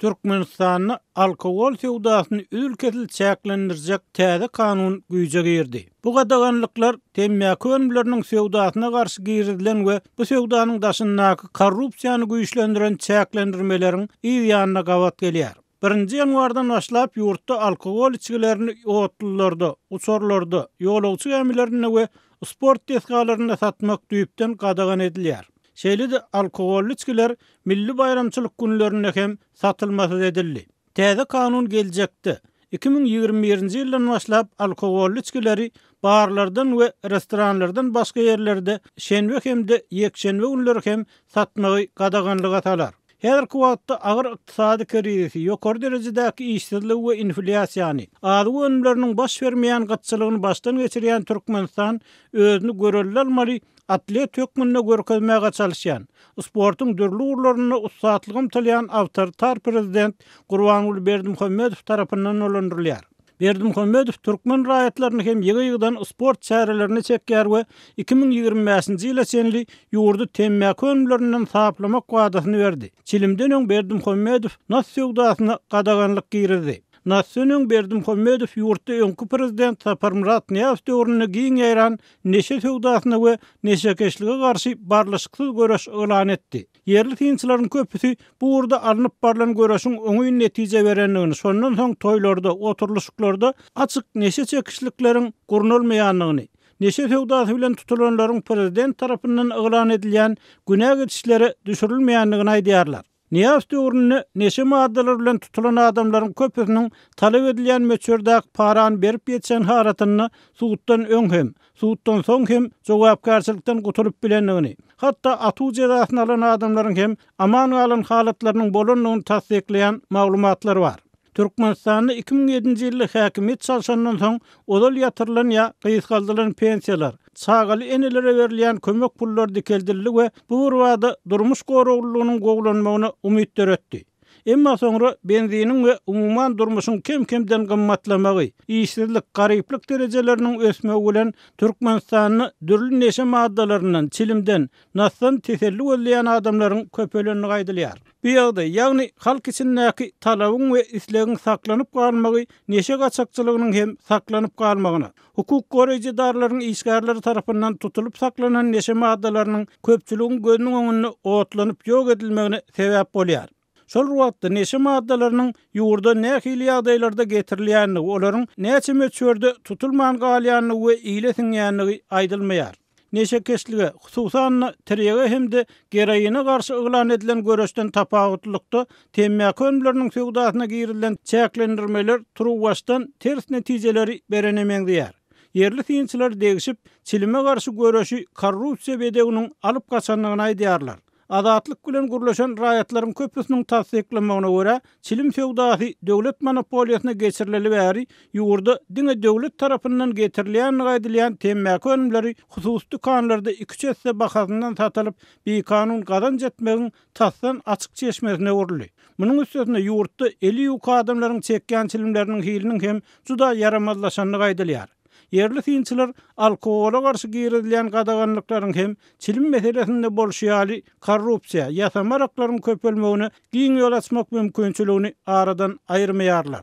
Türkmenistan'ı alkogol sewdasyny ülketil çäklendirjek täze kanun güýje girdi. Bu gadaganlyklar temmäki önümleriniň sewdasyna garşy girdilen we bu sewdanyň daşyndaky korrupsiýany güýçlendiren çäklendirmeleriň ýanyna gawat gelýär. 1-nji ýanwardan başlap ýurtda alkogol içkilerini ýotlularda, uçorlarda, ýolagçy gemilerinde we sport tesgalarynda satmak düýpden gadagan edilýär. Şeýle-de alkogolly içkiler milli bayramçylyk günlerinde hem satylmasy edildi. Täze kanun geljekdi. 2021-nji ýyldan başlap alkogolly içkileri barlardan we restoranlardan başga ýerlerde şenbe hemde ýekşenbe günleri hem satmagy gadaganlyga salar. Häzirki wagtda agyr ykdysady krizisi, ýokary derejedäki işsizlik we inflasiýany, ady önümleriniň baş bermeýän gatçylygyny başdan geçirýän Türkmenistan özüni göreli almaly atlet hökmünde görkezmäge çalışýan, sportyň dürli urlaryny ussatlygy talyan awtoritar prezident Gurbanuly Berdimuhammedow tarapyndan olandyrylýar. Berdimuhammedow Türkmen raýatlaryny hem ýygy-ýygydan sport çärelerini çekýär we 2025-nji ýyla çenli ýurdu temmäki önümlerinden saplamak wadasyny berdi. Çilimden öň Berdimuhammedow nas sewdasyna gadaganlyk girdi. Nasyonyň Berdimuhammedow ýurtda öňkü prezident Saparmurat Niýazow döwrüne giň ýaran neşe sewdasyna we neşekeşlige garşy barlaşyksyz göreş elan etdi. Yerli tynçylaryň köpüsi bu urda alınıp barlan göreşiň öňüň netije berenligini, şondan soň toýlarda, oturluşyklarda açyk neşe çekişlikleriň gurnulmaýanlygyny, neşe sewdasy bilen tutulanlaryň prezident tarapyndan elan edilýän günä geçişleri düşürilmeýänligini aýdýarlar. Niýazow döwrüne neşe maddeler bilen tutulan adamlaryň köpüsiniň talep edilýän möçürdäki parany berip ýetsen haratyny suwutdan öň hem, suwutdan soň hem jogapkarçylykdan gutulyp bilenligini, hatda atuw jazasyny alan adamlaryň hem aman galan halatlarynyň bolanlygyny tasdikleýän maglumatlar bar. Türkmenistanyň 2007-nji ýylda häkimet çalşandan soň odal ýatyrylan ýa gysgaldylan pensiýalar, çagaly enelere berilýän kömek pullary dikeldirildi we bu wada durmuş goruglygynyň gowlanmagyna umytlar etdi. Emma soňra benziniň we umumyň durmuşyň kem-kemden gymmatlamagy, işsizlik, garyplyk derejeleriniň ösmegi bilen Türkmenistanyny dürli neşe maddalarynyň, çilimden, nasdan teselli bolýan adamlaryň köpelenini gaýdylýar. Bu ýagdaý, ýagny halk içindäki talabyň we islegiň saklanyp galmagy neşe gaçakçylygynyň hem saklanyp galmagyna, hukuk goraýjydarlaryň işgärleri tarapyndan tutulup saklanan neşe maddalarynyň köpçüligiň gözüniň öňünde otlanyp ýok edilmegine sebäp bolýar. Şol wagtda neşe maddalarynyň ýurda nähili ýagdaýlarda getirilýänligi, olaryň näçe möçürde tutulman galýanlygy we ýyle siňýänligi aýdylmaýar. Neşekeşlige, hususan terege hemde gerayina garşy elan edilen göreşden tapagutlykda temmäki önümleriniň sewdasyna girilen çäklendirmeler turuwbaşdan ters netijeleri berenemeýär. Yerli tynçylar degişip çilime garşy göreşi korrupsiýa bedeginiň alyp gaçanlygyny aýdýarlar. Adatlyk bilen gurlaşan raýatlaryň köpüsiniň tasdiklamagyna görä, çilim sewdasy döwlet monopoliýasyna geçirileli bäri ýurda diňe döwlet tarapyndan getirilýän gaýdylýan temmäki önümleri hususy dükanlarda 2 hisse bahasyndan satylyp bir kanun gazanç etmegiň tasdan açyk çeşmesine urildi. Munyň üstüne ýurtda 50 ýoka adamlaryň çekýän çilimleriniň hiliniň hem juda yaramazlaşanlygy aýdylýar. Yerli tynçylar alkogola garşy girilýän gadaganlyklaryň hem çilim meselesinde bolşýaly korrupsiýa, ýasama raklaryň köpelmegine giň ýol açmak mümkinçiligini aradan aýyrmaýarlar.